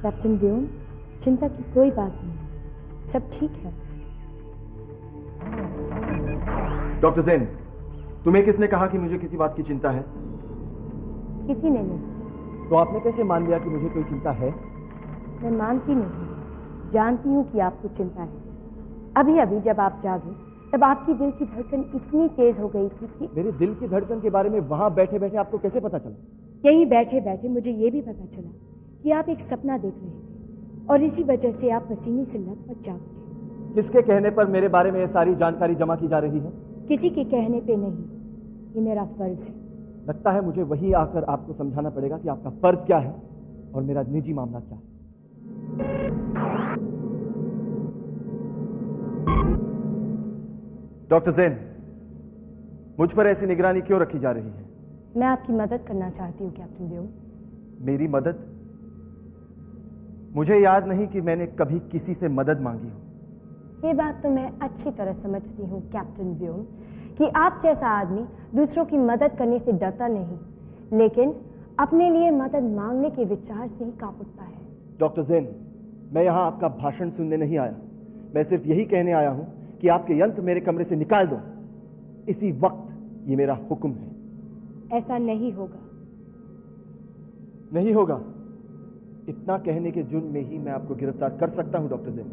Captain व्योम, चिंता की कोई बात नहीं, सब ठीक है। डॉक्टर जैन, तुम्हें किसने कहा कि मुझे किसी बात की चिंता है? किसी ने नहीं। तो आपने कैसे मान लिया कि मुझे कोई चिंता है? मैं मानती नहीं, जानती हूँ कि आपको चिंता है। अभी अभी जब आप जागे तब आपकी दिल की धड़कन इतनी तेज हो गई थी कि मेरे दिल की धड़कन के बारे में वहां बैठे बैठे आपको कैसे पता चला? यहीं बैठे बैठे मुझे ये भी पता चला कि आप एक सपना देख रहे थे और इसी वजह से आप पसीने से लथपथ जाग उठे। किसके कहने पर मेरे बारे में ये सारी जानकारी जमा की जा रही है? किसी के कहने पे नहीं, ये मेरा फर्ज है। लगता है मुझे वही आकर आपको समझाना पड़ेगा कि आपका फर्ज क्या है और मेरा निजी मामला क्या है। डॉक्टर जैन, मुझ पर ऐसी निगरानी क्यों रखी जा रही है? मैं आपकी मदद करना चाहती हूँ कैप्टन व्योम। मेरी मदद? मुझे याद नहीं कि मैंने कभी किसी से मदद मांगी हो। ये बात तो मैं अच्छी तरह समझती हूँ कैप्टन व्योम कि आप जैसा आदमी दूसरों की मदद करने से डरता नहीं, लेकिन अपने लिए मदद मांगने के विचार से ही कांप उठता है। डॉक्टर जैन, मैं यहाँ आपका भाषण सुनने नहीं आया। मैं सिर्फ यही कहने आया हूँ कि आपके यंत्र मेरे कमरे से निकाल दो। इसी वक्त ये मेरा हुक्म है। ऐसा नहीं होगा। नहीं होगा? इतना कहने के जुर्म में ही मैं आपको गिरफ्तार कर सकता हूं डॉक्टर जैन।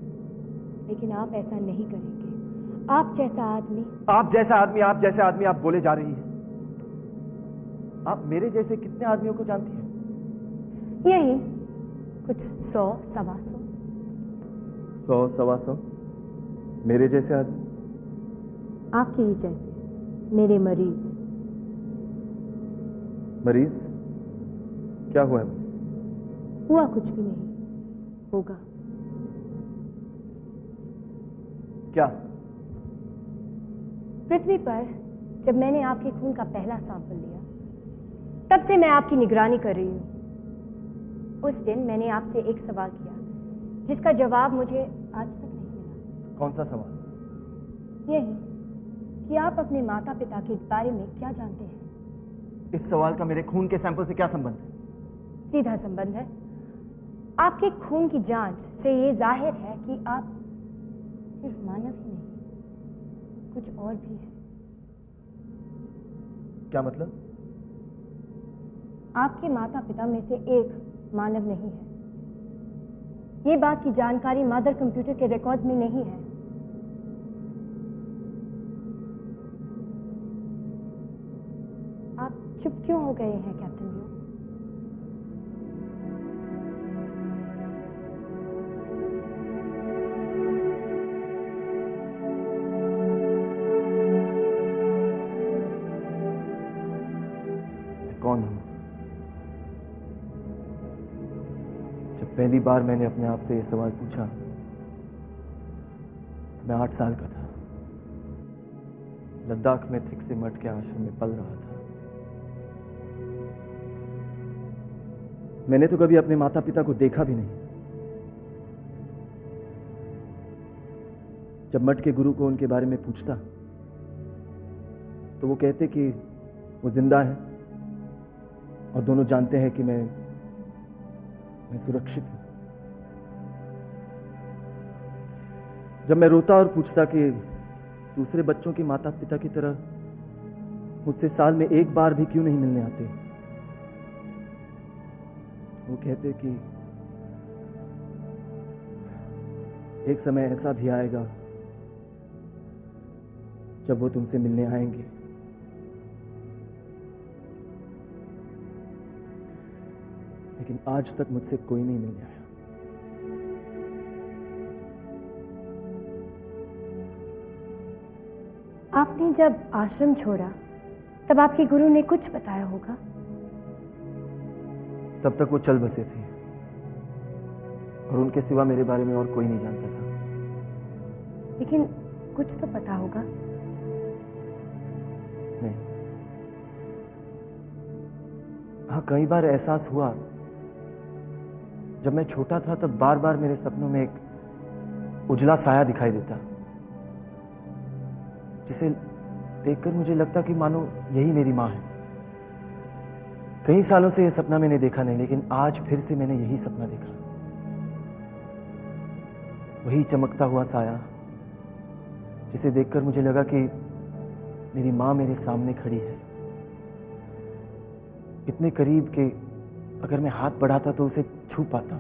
लेकिन आप ऐसा नहीं करेंगे। आप जैसा आदमी आप जैसे आदमी आप बोले जा रही हैं। आप मेरे जैसे कितने आदमियों को जानती हैं? यही कुछ 100 सवा 100। 100 सवा 100 मेरे जैसे आदमी? आपके ही जैसे मेरे मरीज। मरीज? क्या हुआ है मुझे? हुआ कुछ भी नहीं, होगा। क्या? पृथ्वी पर जब मैंने आपके खून का पहला सैंपल लिया, तब से मैं आपकी निगरानी कर रही हूं। उस दिन मैंने आपसे एक सवाल किया जिसका जवाब मुझे आज तक नहीं मिला। कौन सा सवाल? यही कि आप अपने माता पिता के बारे में क्या जानते हैं। इस सवाल का मेरे खून के सैंपल से क्या संबंध है? सीधा संबंध है। आपके खून की जांच से ये जाहिर है कि आप सिर्फ मानव ही नहीं, कुछ और भी है। क्या मतलब? आपके माता पिता में से एक मानव नहीं है। ये बात की जानकारी मदर कंप्यूटर के रिकॉर्ड्स में नहीं है। आप चुप क्यों हो गए हैं कैप्टन व्योम? मैं कौन हूं? जब पहली बार मैंने अपने आप से यह सवाल पूछा तो मैं 8 साल का था। लद्दाख में थिक से मठ के आश्रम में पल रहा था। मैंने तो कभी अपने माता पिता को देखा भी नहीं। जब मठ के गुरु को उनके बारे में पूछता तो वो कहते कि वो जिंदा है और दोनों जानते हैं कि मैं सुरक्षित हूं। जब मैं रोता और पूछता कि दूसरे बच्चों के माता पिता की तरह मुझसे साल में एक बार भी क्यों नहीं मिलने आते, वो कहते कि एक समय ऐसा भी आएगा जब वो तुमसे मिलने आएंगे। लेकिन आज तक मुझसे कोई नहीं मिलने आया। आपने जब आश्रम छोड़ा तब आपके गुरु ने कुछ बताया होगा। तब तक वो चल बसे थे और उनके सिवा मेरे बारे में और कोई नहीं जानता था। लेकिन कुछ तो पता होगा। नहीं। हाँ, कई बार एहसास हुआ। जब मैं छोटा था तब बार बार मेरे सपनों में एक उजला साया दिखाई देता, जिसे देखकर मुझे लगता कि मानो यही मेरी मां है। कई सालों से यह सपना मैंने देखा नहीं, लेकिन आज फिर से मैंने यही सपना देखा। वही चमकता हुआ साया जिसे देखकर मुझे लगा कि मेरी मां मेरे सामने खड़ी है, इतने करीब कि अगर मैं हाथ बढ़ाता तो उसे छू पाता।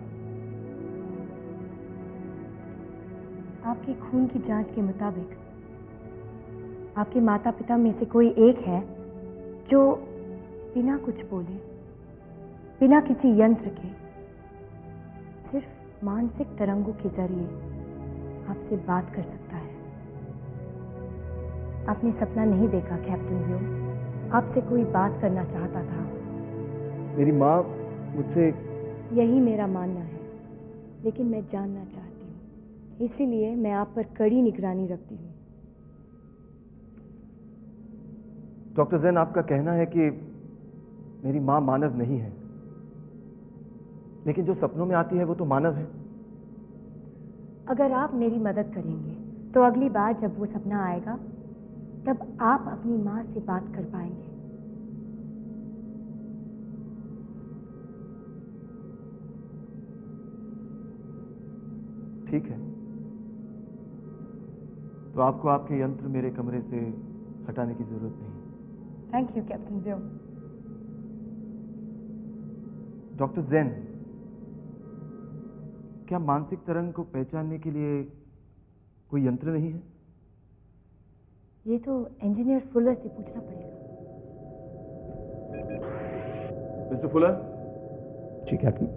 आपकी खून की जांच के मुताबिक आपके माता पिता में से कोई एक है जो बिना कुछ बोले, बिना किसी यंत्र के, सिर्फ मानसिक तरंगों के जरिए आपसे बात कर सकता है। आपने सपना नहीं देखा कैप्टन व्योम, आपसे कोई बात करना चाहता था। मेरी माँ मुझसे, यही मेरा मानना है, लेकिन मैं जानना चाहती हूँ, इसीलिए मैं आप पर कड़ी निगरानी रखती हूँ। डॉक्टर जैन, आपका कहना है कि मेरी माँ मानव नहीं है, लेकिन जो सपनों में आती है वो तो मानव है। अगर आप मेरी मदद करेंगे तो अगली बार जब वो सपना आएगा तब आप अपनी माँ से बात कर पाएंगे। ठीक है, तो आपको आपके यंत्र मेरे कमरे से हटाने की जरूरत नहीं। Thank you captain Vyom. Doctor Jain, क्या मानसिक तरंग को पहचानने के लिए कोई यंत्र नहीं है? ये तो इंजीनियर फुलर से पूछना पड़ेगा। Mister Fuller. जी कैप्टन।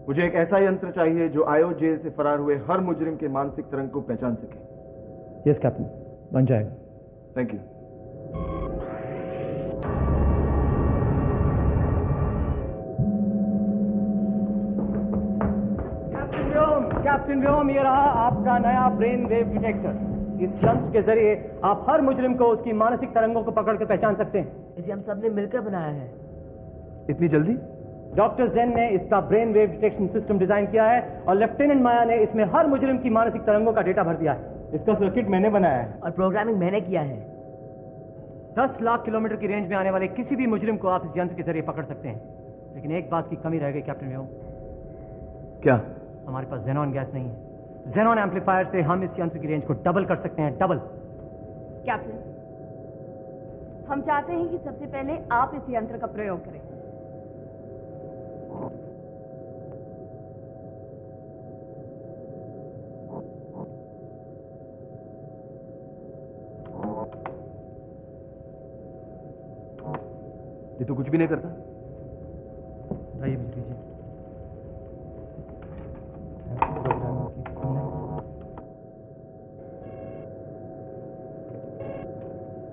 मुझे एक ऐसा यंत्र चाहिए जो आयो जेल से फरार हुए हर मुजरिम के मानसिक तरंग को पहचान सके। यस कैप्टन, बन जाएगा। Thank you. कैप्टन व्योम, ये रहा आपका नया ब्रेन वेव डिटेक्टर। इस यंत्र के जरिए आप हर मुजरिम को उसकी मानसिक तरंगों को पकड़कर पहचान सकते हैं। इसे हम सब ने मिलकर बनाया है। इतनी जल्दी? डॉक्टर जैन ने इसका brain wave detection system design किया है और लेफ्टिनेंट माया ने इसमें हर मुजरिम की मानसिक तरंगों का डेटा भर दिया है। इसका सर्किट मैंने बनाया है और प्रोग्रामिंग मैंने किया है। 10 लाख किलोमीटर की रेंज में आने वाले किसी भी मुजरिम को आप इस यंत्र के जरिए पकड़ सकते हैं। लेकिन एक बात की कमी रह गई कैप्टन व्योम। क्या? हमारे पास जेनॉन गैस नहीं है। जेनॉन एम्पलीफायर से हम इस यंत्र की रेंज को डबल कर सकते हैं, डबल। कैप्टन, हम चाहते हैं कि सबसे पहले आप इस यंत्र का प्रयोग करें। ये तो कुछ भी नहीं करता। आइए बिजली जी।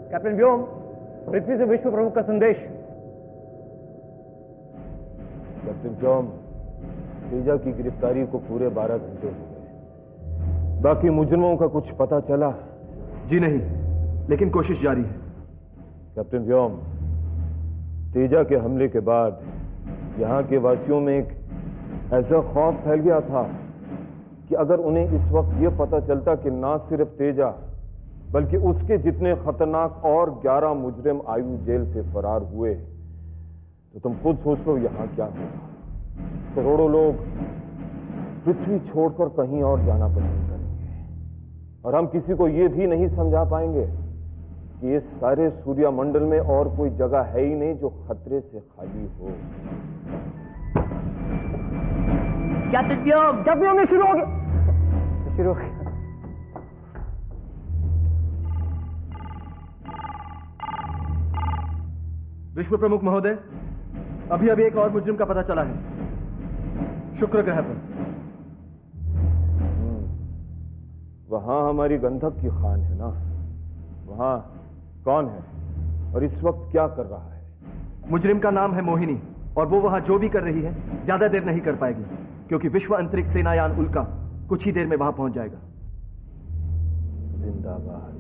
कैप्टन व्योम, पृथ्वी से विश्व प्रमुख का संदेश। कैप्टन व्योम, तेजा की गिरफ्तारी को पूरे 12 घंटे हो गए। बाकी मुजरिमों का कुछ पता चला? जी नहीं, लेकिन कोशिश जारी है। कैप्टन व्योम, तेजा के हमले के बाद यहाँ के वासियों में एक ऐसा खौफ फैल गया था कि अगर उन्हें इस वक्त यह पता चलता कि ना सिर्फ तेजा बल्कि उसके जितने खतरनाक और 11 मुजरिम आयु जेल से फरार हुए, तो तुम खुद सोच लो यहाँ क्या होगा। करोड़ों लोग पृथ्वी छोड़कर कहीं और जाना पसंद करेंगे और हम किसी को यह भी नहीं समझा पाएंगे कि इस सारे सूर्यमंडल में और कोई जगह है ही नहीं जो खतरे से खाली हो। कैप्टन व्योम, कैप्टन व्योम, शुरू हो गया। शुरू हो गया। विश्व प्रमुख महोदय, अभी अभी एक और मुजरिम का पता चला है, शुक्र ग्रह पर। वहां हमारी गंधक की खान है ना? वहां कौन है और इस वक्त क्या कर रहा है? मुजरिम का नाम है मोहिनी और वो वहां जो भी कर रही है ज्यादा देर नहीं कर पाएगी, क्योंकि विश्व अंतरिक्ष सेनायान उल्का कुछ ही देर में वहां पहुंच जाएगा। जिंदाबाद।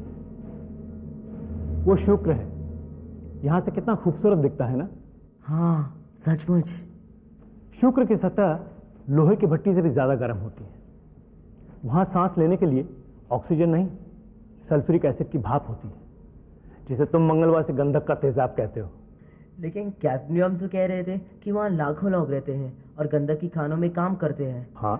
वो शुक्र है, यहां से कितना खूबसूरत दिखता है ना? हाँ सचमुच। शुक्र की सतह लोहे की भट्टी से भी ज्यादा गर्म होती है। वहां सांस लेने के लिए ऑक्सीजन नहीं, सल्फ्यूरिक एसिड की भाप होती है, जिसे तुम मंगलवार से गंधक का तेजाब कहते हो। लेकिन कैप्टन व्योम तो कह रहे थे कि वहाँ लाखों लोग रहते हैं और गंधक की खानों में काम करते हैं। हाँ,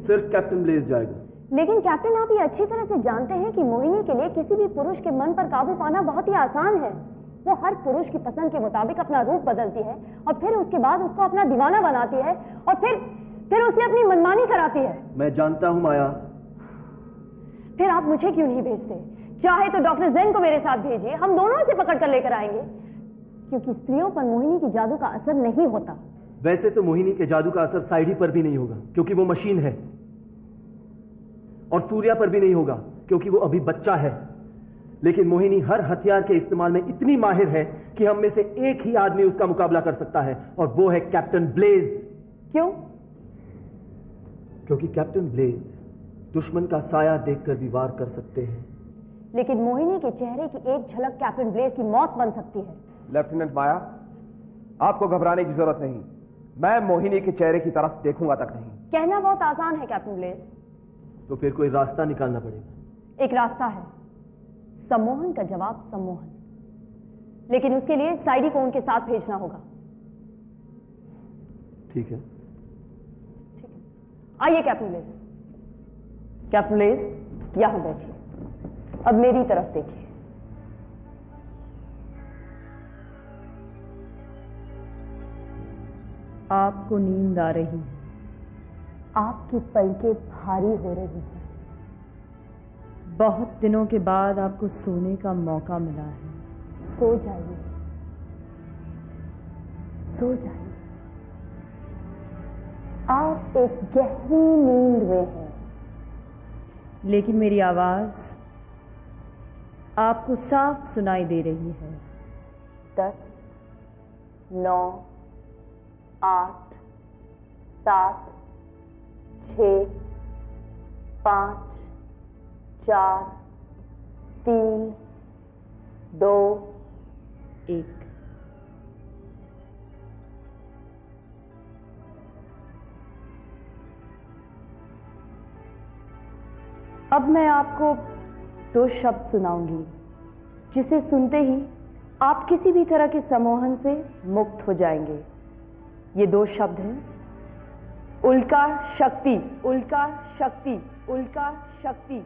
सिर्फ कैप्टन ब्लेज जाएगा। लेकिन कैप्टन, आप ये अच्छी तरह से जानते हैं कि मोहिनी के लिए किसी भी पुरुष के मन पर काबू पाना बहुत ही आसान है। वो हर पुरुष की पसंद के मुताबिक अपना रूप बदलती है और फिर उसके बाद उसको अपना दीवाना बनाती है और फिर उससे अपनी मनमानी कराती है। मैं जानता हूं माया। फिर आप मुझे क्यों नहीं भेजते? चाहे तो डॉक्टर जैन को मेरे साथ भेजिए, हम दोनों इसे पकड़ कर लेकर आएंगे, क्योंकि स्त्रियों पर मोहिनी की जादू का असर नहीं होता। वैसे तो मोहिनी के जादू का असर साइडी पर भी नहीं होगा क्योंकि वो मशीन है, और सूर्या पर भी नहीं होगा क्योंकि वो अभी बच्चा है। लेकिन मोहिनी हर हथियार के इस्तेमाल में इतनी माहिर है कि हम में से एक ही आदमी उसका मुकाबला कर सकता है, और वो है कैप्टन ब्लेज। क्यों? क्योंकि कैप्टन ब्लेज दुश्मन का साया देखकर भी वार कर सकते हैं। लेकिन मोहिनी के चेहरे की एक झलक कैप्टन ब्लेज की मौत बन सकती है। लेफ्टिनेंट माया, आपको घबराने की जरूरत नहीं। मैं मोहिनी के चेहरे की तरफ देखूंगा तक नहीं। कहना बहुत आसान है कैप्टन ब्लेज। तो फिर कोई रास्ता निकालना पड़ेगा। एक रास्ता है, सम्मोहन का जवाब सम्मोहन, लेकिन उसके लिए साइडी को उनके साथ भेजना होगा। ठीक है। ठीक है, आइए कैप्टन ब्लेज। कैप्टन ब्लेज, यहां बैठिए। अब मेरी तरफ देखिए। आपको नींद आ रही है, आपकी पलकें भारी हो रही हैं। बहुत दिनों के बाद आपको सोने का मौका मिला है। सो जाइए, सो जाइए। आप एक गहरी नींद में हैं, लेकिन मेरी आवाज आपको साफ सुनाई दे रही है। 10, 9, 8, 7, 6, 5, 4, 3, 2, 1। अब मैं आपको 2 शब्द सुनाऊंगी, जिसे सुनते ही आप किसी भी तरह के सम्मोहन से मुक्त हो जाएंगे। ये 2 शब्द हैं उल्का शक्ति, उल्का शक्ति, उल्का शक्ति।